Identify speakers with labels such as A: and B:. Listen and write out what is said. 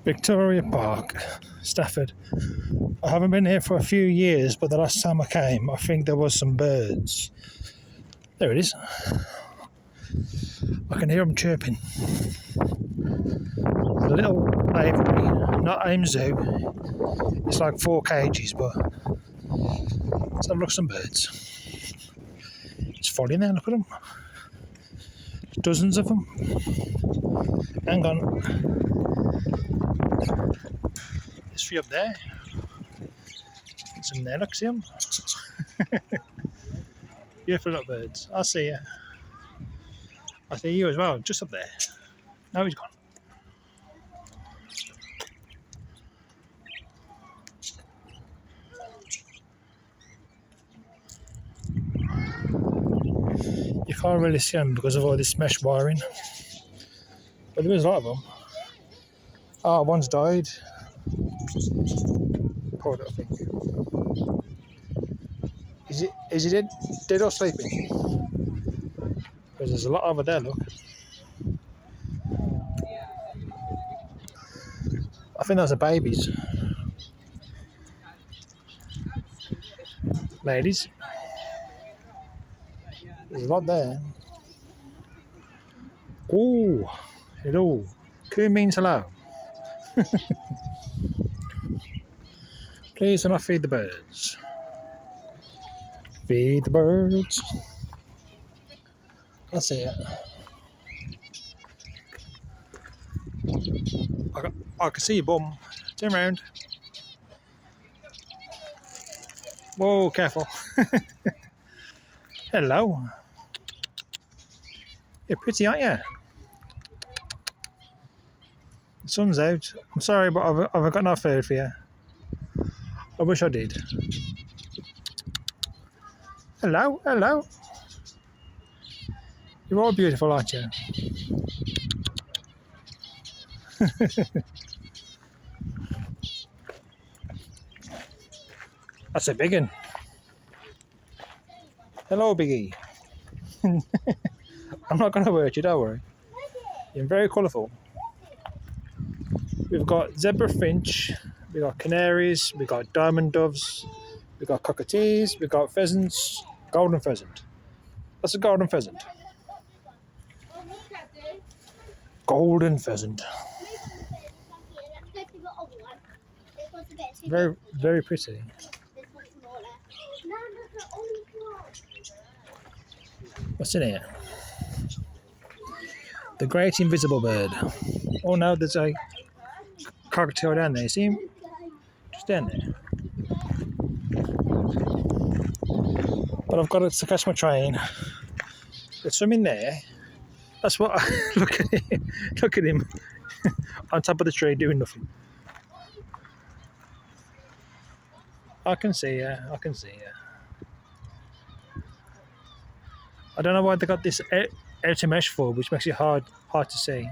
A: Victoria Park, Stafford. I haven't been here for a few years, but the last time I came, I think there was some birds. There it is. I can hear them chirping. The little aviary, not AIM Zoo. It's like 4 cages, but let's have a look at some birds. It's falling there, look at them. Dozens of them. Hang on. There's 3 up there. Some there, look, see them? Beautiful little birds. I'll see you. I see you as well, just up there. Now he's gone. You can't really see them because of all this mesh wiring. But there is a lot of them. Ah, one's died. Poor little thing. Is he dead or sleeping? Because there's a lot over there, look. I think those are babies. Ladies. There's a lot there. Oh, hello. Coo means hello. Please do not feed the birds. Feed the birds. I see it. I can see your bum. Turn around. Whoa, careful. Hello. You're pretty, aren't you? The sun's out. I'm sorry, but I've got no food for you. I wish I did. Hello, hello. You're all beautiful, aren't you? That's a big one. Hello, Biggie. I'm not going to hurt you, don't worry. You're very colourful. We've got zebra finch, we've got canaries, we've got diamond doves, we've got cockatoos, we've got pheasants, golden pheasant. That's a golden pheasant. Golden pheasant. Very, very pretty. What's in here? The great invisible bird. Oh no, there's a cockatiel down there. See him? Just down there. But I've got to catch my train. There's some in there. That's what look at him. Look at him on top of the tree doing nothing. I can see you. I can see you. I don't know why they got this outer mesh for, which makes it hard to see.